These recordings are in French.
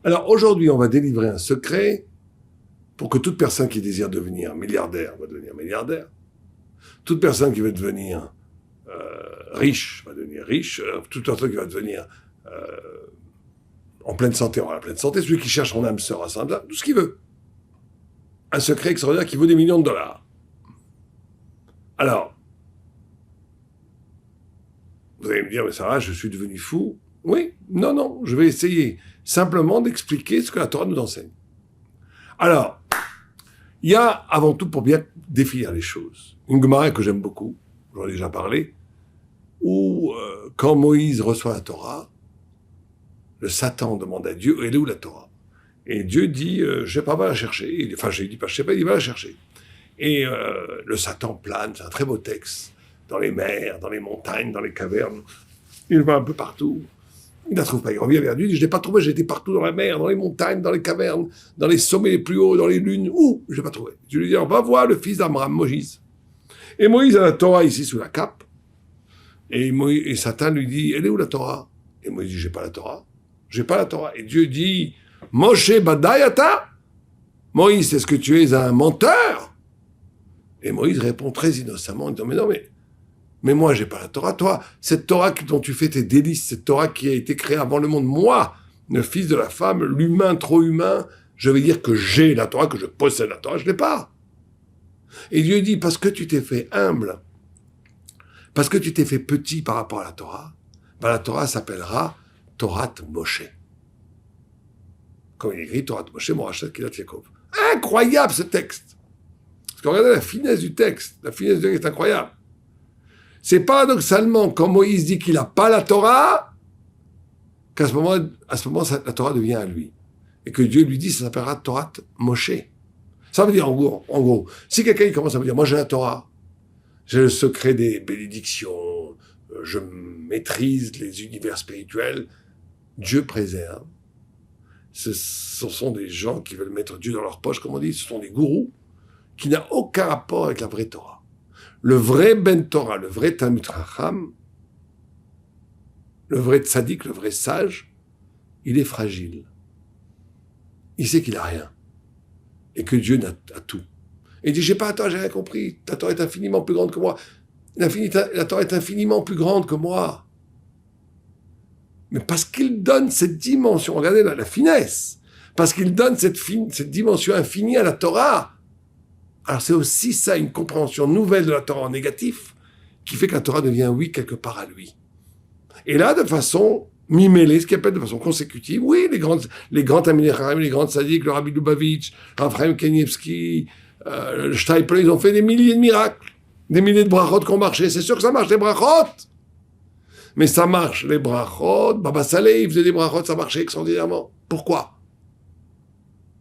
Alors aujourd'hui, on va délivrer un secret pour que toute personne qui désire devenir milliardaire va devenir milliardaire. Toute personne qui veut devenir riche va devenir riche. Toute personne qui va devenir en pleine santé aura la pleine santé. Celui qui cherche son âme sœur à Saint-Blanc, tout ce qu'il veut. Un secret extraordinaire qui vaut des millions de dollars. Alors, vous allez me dire, mais Sarah, je suis devenu fou. Oui, non, je vais essayer simplement d'expliquer ce que la Torah nous enseigne. Alors, il y a avant tout, pour bien définir les choses, une Gemara que j'aime beaucoup, j'en ai déjà parlé, où quand Moïse reçoit la Torah, le Satan demande à Dieu, elle est où la Torah? Et Dieu dit, je vais pas la chercher. Enfin, je dis pas, je sais pas, il va la chercher. Et le Satan plane, c'est un très beau texte, dans les mers, dans les montagnes, dans les cavernes. Il va un peu partout. Il ne la trouve pas. Il revient vers Dieu, il dit, je l'ai pas trouvé, j'ai été partout dans la mer, dans les montagnes, dans les cavernes, dans les sommets les plus hauts, dans les lunes. Où? Je l'ai pas trouvé. Dieu lui dit, va voir le fils d'Amram, Moïse. Et Moïse a la Torah ici sous la cape. Et Satan lui dit, elle est où la Torah? Et Moïse dit, j'ai pas la Torah. J'ai pas la Torah. Et Dieu dit, Moshe Badayata? Moïse, est-ce que tu es un menteur? Et Moïse répond très innocemment, en disant, mais non, mais moi, j'ai pas la Torah. Toi, cette Torah dont tu fais tes délices, cette Torah qui a été créée avant le monde, moi, le fils de la femme, l'humain trop humain, je vais dire que j'ai la Torah, que je possède la Torah, je l'ai pas. Et Dieu dit, parce que tu t'es fait humble, parce que tu t'es fait petit par rapport à la Torah, ben la Torah s'appellera Torah Moshe. Comme il écrit, Torah Moshe, Morachat Kilat Yaakov. Incroyable ce texte. Parce que regardez la finesse du texte. La finesse du texte est incroyable. C'est paradoxalement, quand Moïse dit qu'il n'a pas la Torah, qu'à ce moment, la Torah devient à lui. Et que Dieu lui dit, ça s'appellera Torah Moshe. Ça veut dire, en gros, si quelqu'un commence à me dire, moi j'ai la Torah, j'ai le secret des bénédictions, je maîtrise les univers spirituels, Dieu préserve. Ce sont des gens qui veulent mettre Dieu dans leur poche, comme on dit, ce sont des gourous, qui n'ont aucun rapport avec la vraie Torah. Le vrai Ben Torah, le vrai Talmid Chacham, le vrai tzaddik, le vrai sage, il est fragile. Il sait qu'il n'a rien. Et que Dieu a tout. Et il dit, j'ai pas la Torah, j'ai rien compris. Ta Torah est infiniment plus grande que moi. La Torah est infiniment plus grande que moi. Mais parce qu'il donne cette dimension, regardez la finesse, parce qu'il donne cette dimension infinie à la Torah. Alors c'est aussi ça, une compréhension nouvelle de la Torah en négatif, qui fait que la Torah devient, oui, quelque part à lui. Et là, de façon mi-mêlée, ce qu'il appelle de façon consécutive, oui, les grands Talmidei Chachamim, les grands tzaddik, le Rabbi Lubavitch, Raphaël Kanievski, le Steipler, ils ont fait des milliers de miracles, des milliers de brachot qui ont marché. C'est sûr que ça marche, les brachot. Mais ça marche, les brachot. Baba Saleh, il faisait des brachot, ça marchait extraordinairement. Pourquoi?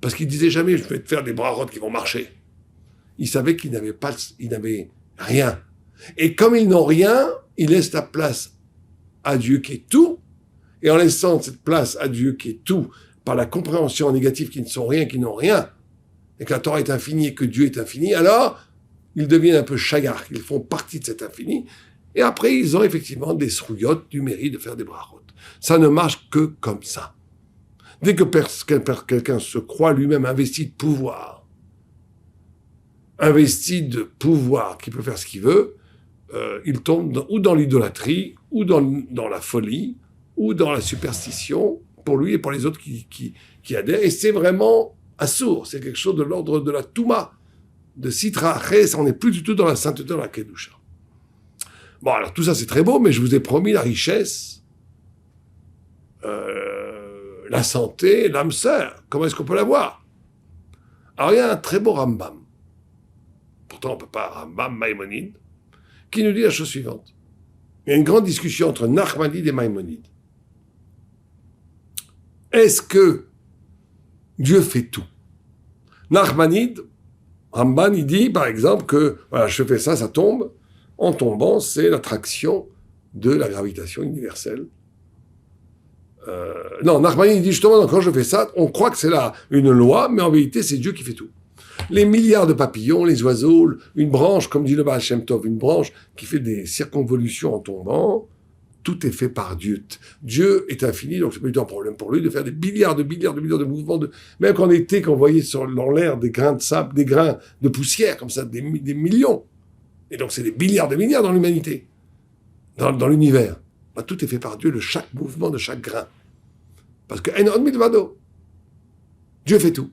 Parce qu'il disait jamais, je vais te faire des brachot qui vont marcher. Il savait qu'il n'avait rien. Et comme ils n'ont rien, il laisse la place à Dieu qui est tout. Et en laissant cette place à Dieu qui est tout, par la compréhension négative qu'ils ne sont rien, qu'ils n'ont rien, et que la Torah est infinie et que Dieu est infini, alors ils deviennent un peu chagards, ils font partie de cet infini. Et après, ils ont effectivement des srouillottes du mérite de faire des brachot. Ça ne marche que comme ça. Dès que quelqu'un se croit lui-même investi de pouvoir, qui peut faire ce qu'il veut, il tombe ou dans l'idolâtrie, ou dans la folie, ou dans la superstition, pour lui et pour les autres qui adhèrent. Et c'est vraiment assourd, c'est quelque chose de l'ordre de la Touma, de Sitra Achès, on n'est plus du tout dans la sainteté, dans la Kedusha. Bon, alors tout ça c'est très beau, mais je vous ai promis la richesse, la santé, l'âme sœur. Comment est-ce qu'on peut l'avoir? Alors il y a un très beau Rambam, pourtant on ne peut pas, Rambam Maïmonide, qui nous dit la chose suivante. Il y a une grande discussion entre Nachmanide et Maïmonide. Est-ce que Dieu fait tout? Nachmanide, Ramban, il dit par exemple que voilà, je fais ça, ça tombe. En tombant, c'est l'attraction de la gravitation universelle. Non, Nachmanide dit justement, quand je fais ça, on croit que c'est là une loi, mais en vérité, c'est Dieu qui fait tout. Les milliards de papillons, les oiseaux, une branche, comme dit le Baal Shem Tov, une branche qui fait des circonvolutions en tombant, Tout est fait par Dieu. Dieu est infini, donc c'est pas du tout un problème pour lui de faire des milliards de mouvements. Même qu'en été, quand on voyait dans l'air des grains de sable, des grains de poussière, comme ça, des millions. Et donc c'est des milliards de milliards dans l'humanité, dans l'univers. Bah, tout est fait par Dieu, chaque mouvement de chaque grain. Parce que En Milvado, Dieu fait tout.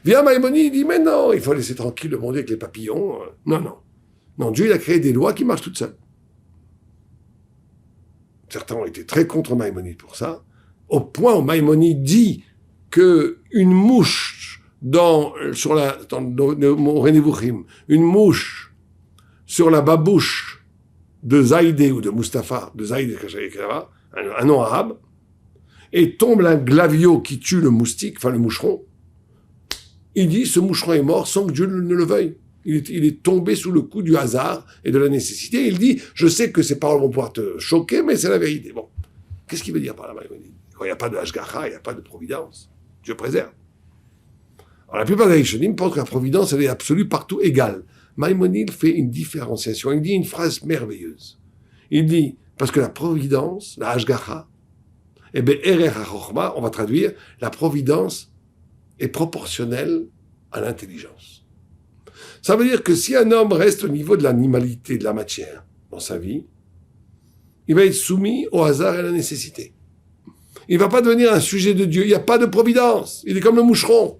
Vient Maïmonide, il dit, mais non, il faut laisser tranquille le monde avec les papillons. Non, Dieu, il a créé des lois qui marchent toutes seules. Certains ont été très contre Maïmonide pour ça, au point où Maïmonide dit qu'une mouche dans une mouche sur la babouche de Zaïdé ou de Mustapha, de Zaïdé, un nom arabe, et tombe un glavio qui tue le moustique, enfin le moucheron, il dit ce moucheron est mort sans que Dieu ne le veuille. Il est tombé sous le coup du hasard et de la nécessité. Il dit, je sais que ces paroles vont pouvoir te choquer, mais c'est la vérité. Bon, qu'est-ce qu'il veut dire par là, Maïmonide? Quand il n'y a pas de Hashgacha, il n'y a pas de providence. Dieu préserve. Alors, la plupart des Rishonim pensent que la providence, elle est absolue partout égale. Maïmonide fait une différenciation. Il dit une phrase merveilleuse. Il dit, parce que la providence, la Hashgacha, eh bien, Erer HaChochma, on va traduire, la providence est proportionnelle à l'intelligence. Ça veut dire que si un homme reste au niveau de l'animalité, de la matière, dans sa vie, il va être soumis au hasard et à la nécessité. Il ne va pas devenir un sujet de Dieu. Il n'y a pas de providence. Il est comme le moucheron.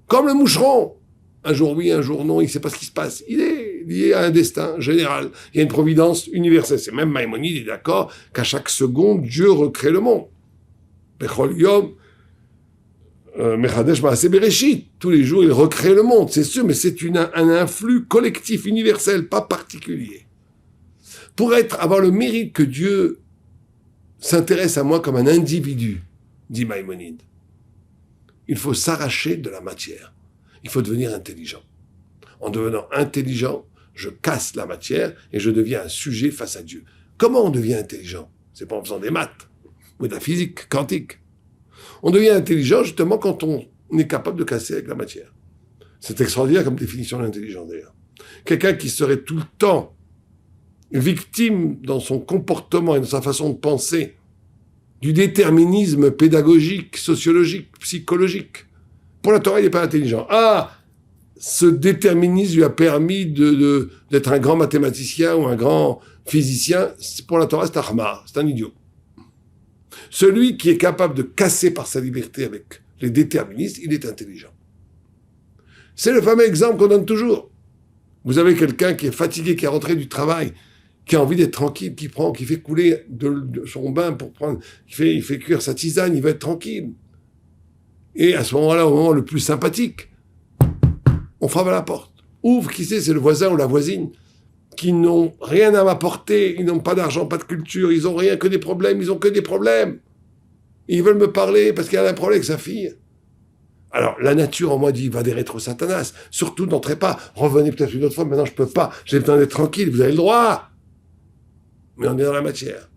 Comme le moucheron. Un jour oui, un jour non, il ne sait pas ce qui se passe. Il est lié à un destin général. Il y a une providence universelle. C'est même Maïmonide, il est d'accord qu'à chaque seconde, Dieu recrée le monde. Bechol Yom, Mechadesh Maaseh Bereshit. Tous les jours, il recrée le monde, c'est sûr, mais c'est un influx collectif, universel, pas particulier. Pour avoir le mérite que Dieu s'intéresse à moi comme un individu, dit Maïmonide, il faut s'arracher de la matière. Il faut devenir intelligent. En devenant intelligent, je casse la matière et je deviens un sujet face à Dieu. Comment on devient intelligent? C'est pas en faisant des maths ou de la physique quantique. On devient intelligent justement quand on est capable de casser avec la matière. C'est extraordinaire comme définition de l'intelligence d'ailleurs. Quelqu'un qui serait tout le temps victime dans son comportement et dans sa façon de penser du déterminisme pédagogique, sociologique, psychologique. Pour la Torah, il n'est pas intelligent. Ah, ce déterminisme lui a permis d'être un grand mathématicien ou un grand physicien. Pour la Torah, c'est Ahmar, c'est un idiot. Celui qui est capable de casser par sa liberté avec les déterministes, il est intelligent. C'est le fameux exemple qu'on donne toujours. Vous avez quelqu'un qui est fatigué, qui est rentré du travail, qui a envie d'être tranquille, qui fait couler de son bain pour prendre, il fait cuire sa tisane, il va être tranquille. Et à ce moment-là, au moment le plus sympathique, on frappe à la porte. Ouvre, qui sait, c'est le voisin ou la voisine, qui n'ont rien à m'apporter, ils n'ont pas d'argent, pas de culture, ils n'ont rien, que des problèmes, ils ont que des problèmes. Ils veulent me parler parce qu'il y a un problème avec sa fille. Alors, la nature en moi dit, va des rétro Satanas, surtout n'entrez pas, revenez peut-être une autre fois, maintenant je peux pas, j'ai besoin d'être tranquille, vous avez le droit. Mais on est dans la matière.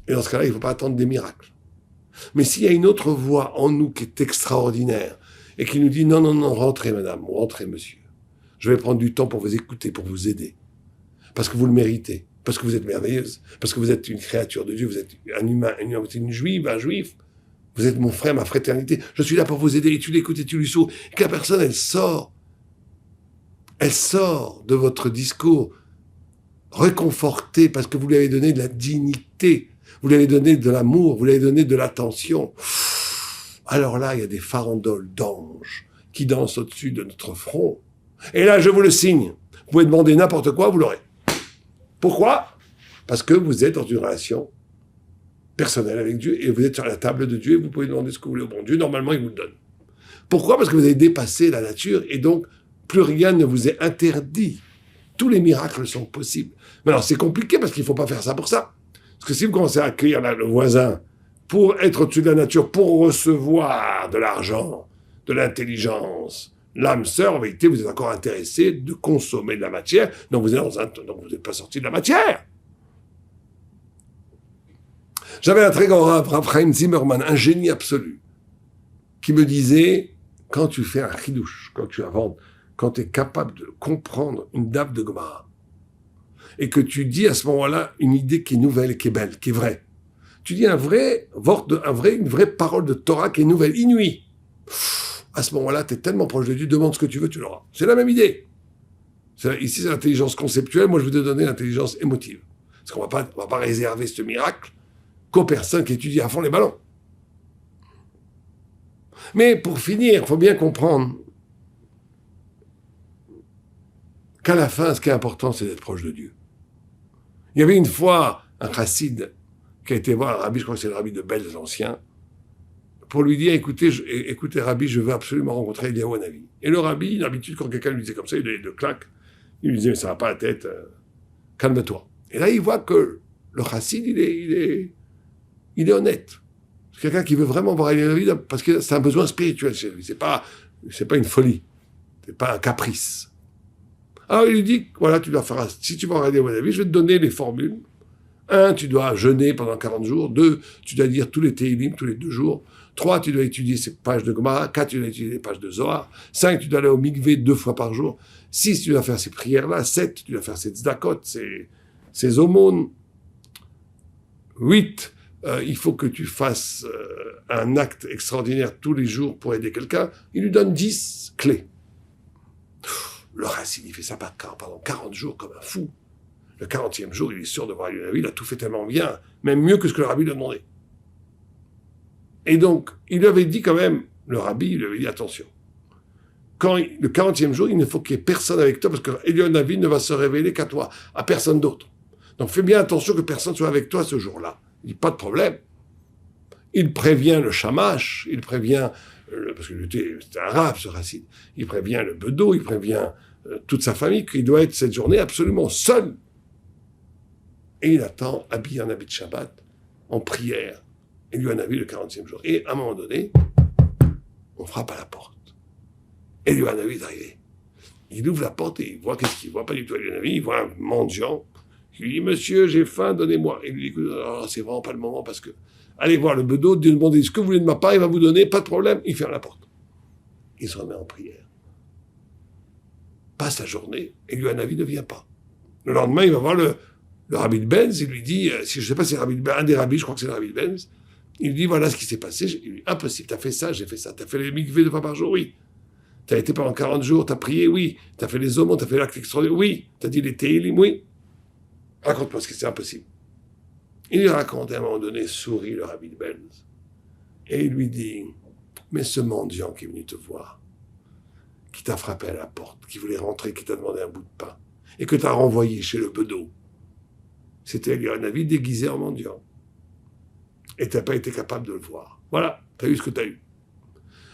Et dans ce cas-là, il ne faut pas attendre des miracles. Mais s'il y a une autre voix en nous qui est extraordinaire, et qui nous dit, non, rentrez madame, rentrez monsieur. Je vais prendre du temps pour vous écouter, pour vous aider. Parce que vous le méritez. Parce que vous êtes merveilleuse. Parce que vous êtes une créature de Dieu. Vous êtes un humain, une juive, un juif. Vous êtes mon frère, ma fraternité. Je suis là pour vous aider. Et tu l'écoutes et tu lui sauves. Et que la personne, elle sort de votre discours réconfortée parce que vous lui avez donné de la dignité. Vous lui avez donné de l'amour. Vous lui avez donné de l'attention. Alors là, il y a des farandoles d'anges qui dansent au-dessus de notre front. Et là, je vous le signe. Vous pouvez demander n'importe quoi, vous l'aurez. Pourquoi? Parce que vous êtes dans une relation personnelle avec Dieu et vous êtes sur la table de Dieu et vous pouvez demander ce que vous voulez au bon Dieu. Normalement, il vous le donne. Pourquoi? Parce que vous avez dépassé la nature et donc plus rien ne vous est interdit. Tous les miracles sont possibles. Mais alors, c'est compliqué parce qu'il ne faut pas faire ça pour ça. Parce que si vous commencez à accueillir le voisin pour être au-dessus de la nature, pour recevoir de l'argent, de l'intelligence, l'âme sœur, en vérité, vous êtes encore intéressé de consommer de la matière, donc vous n'êtes pas sorti de la matière. J'avais un très grand rabbin, Chaim Zimmerman, un génie absolu, qui me disait, quand tu fais un chidouche, quand tu inventes, quand tu es capable de comprendre une dave de Gemara, et que tu dis à ce moment-là une idée qui est nouvelle, qui est belle, qui est vraie. Tu dis une vraie parole de Torah qui est nouvelle, inouïe. À ce moment-là, tu es tellement proche de Dieu, demande ce que tu veux, tu l'auras. C'est la même idée. Ici, c'est l'intelligence conceptuelle, moi je vais te donner l'intelligence émotive. Parce qu'on va pas réserver ce miracle qu'aux personnes qui étudient à fond les ballons. Mais pour finir, il faut bien comprendre qu'à la fin, ce qui est important, c'est d'être proche de Dieu. Il y avait une fois un chassid qui a été voir un rabbi, je crois que c'est le rabbi de Belz, l'ancien, pour lui dire, écoutez rabbi, je veux absolument rencontrer Eliyahu Hanavi. Et le rabbi, d'habitude, quand quelqu'un lui disait comme ça, il le claque. Il lui disait, mais ça va pas la tête, calme-toi. Et là, il voit que le chassid, il est honnête. C'est quelqu'un qui veut vraiment voir Eliyahu Hanavi parce que c'est un besoin spirituel chez lui. C'est pas une folie. C'est pas un caprice. Alors, il lui dit, voilà, tu dois faire, si tu vas voir Eliyahu Hanavi, je vais te donner les formules. 1, tu dois jeûner pendant 40 jours. 2, tu dois lire tous les Tehillim, tous les 2 jours. 3, tu dois étudier ces pages de Gemara. 4, tu dois étudier les pages de Zohar. 5, tu dois aller au mikvé 2 fois par jour. 6, tu dois faire ces prières-là. 7, tu dois faire ces tzedakot, ces aumônes. 8, il faut que tu fasses un acte extraordinaire tous les jours pour aider quelqu'un. Il lui donne 10 clés. Le racine, il fait ça pendant 40 jours comme un fou. Le 40e jour, il est sûr de voir Eliyahu Hanavi, il a tout fait tellement bien, même mieux que ce que le rabbi lui a demandé. Et donc, il lui avait dit quand même, le rabbi, il lui avait dit attention. Le 40e jour, il ne faut qu'il y ait personne avec toi, parce que Eliyahu Hanavi ne va se révéler qu'à toi, à personne d'autre. Donc fais bien attention que personne soit avec toi ce jour-là. Il dit pas de problème. Il prévient le shamash, il prévient, parce que c'était un arabe ce racine, il prévient le bedeau, il prévient toute sa famille qu'il doit être cette journée absolument seul. Et il attend, habillé en habit de Shabbat, en prière. Eliyahu Hanavi le 40e jour. Et à un moment donné, on frappe à la porte. Eliyahu Hanavi est arrivé. Il ouvre la porte et il voit qu'est-ce qu'il voit, pas du tout Eliyahu Hanavi, il voit un mendiant. Il lui dit, monsieur, j'ai faim, donnez-moi. Et il lui dit, oh, c'est vraiment pas le moment parce que, allez voir le bedeau, demandez ce que vous voulez de ma part, il va vous donner, pas de problème. Il ferme la porte. Il se remet en prière. Passe la journée, Eliyahu Hanavi ne vient pas. Le lendemain, il va voir le rabbi de Benz, il lui dit, je ne sais pas si c'est un des rabbis, je crois que c'est le rabbi de Benz, il lui dit, voilà ce qui s'est passé. Il lui dit, impossible, t'as fait ça, j'ai fait ça. T'as fait les mikvés 2 fois par jour, oui. T'as été pendant 40 jours, t'as prié, oui. T'as fait les aumônes, t'as fait l'acte extraordinaire, oui. T'as dit les Tehillim, oui. Raconte-moi ce que c'est impossible. Il lui raconte, à un moment donné, sourit le rabbi de Benz. Et il lui dit, mais ce mendiant qui est venu te voir, qui t'a frappé à la porte, qui voulait rentrer, qui t'a demandé un bout de pain, et que t'as renvoyé chez le bedeau, c'était Eliyahu Hanavi déguisé en mendiant. Et tu n'as pas été capable de le voir. Voilà, tu as eu ce que tu as eu.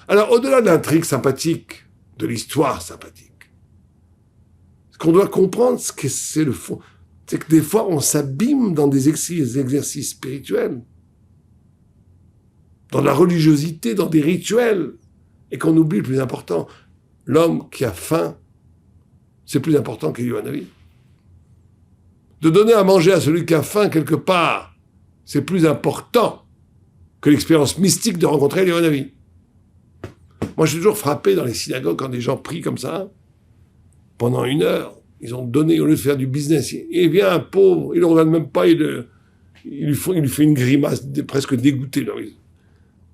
Alors, au-delà de l'intrigue sympathique, de l'histoire sympathique, ce qu'on doit comprendre, c'est le fond, c'est que des fois, on s'abîme dans des exercices spirituels, dans la religiosité, dans des rituels, et qu'on oublie le plus important. L'homme qui a faim, c'est plus important qu'Eliyahu Hanavi. De donner à manger à celui qui a faim quelque part, c'est plus important que l'expérience mystique de rencontrer Eliyahu Hanavi. Moi, je suis toujours frappé dans les synagogues quand des gens prient comme ça, pendant 1 heure, ils ont donné, au lieu de faire du business, et vient un pauvre, il ne le regarde même pas, il lui fait une grimace presque dégoûtée.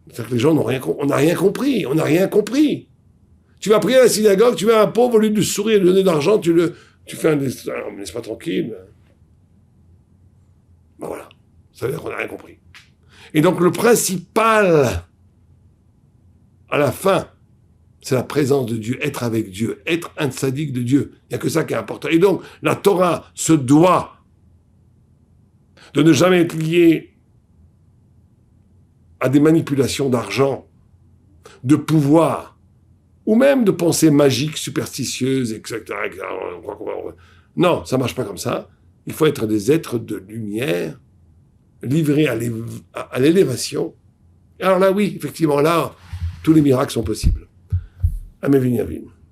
C'est-à-dire que les gens n'ont rien compris. On n'a rien compris. Tu vas prier à la synagogue, tu vois un pauvre, au lieu de sourire et de donner de l'argent, tu fais un destin. Alors, me laisse pas tranquille. Ben voilà. Ça veut dire qu'on n'a rien compris. Et donc, le principal, à la fin, c'est la présence de Dieu, être avec Dieu, être un tzaddik de Dieu. Il n'y a que ça qui est important. Et donc, la Torah se doit de ne jamais être liée à des manipulations d'argent, de pouvoir, ou même de pensées magiques, superstitieuses, etc. Non, ça ne marche pas comme ça. Il faut être des êtres de lumière, livrés à l'élévation. Alors là, oui, effectivement, là, tous les miracles sont possibles. Amen, Vinyavim.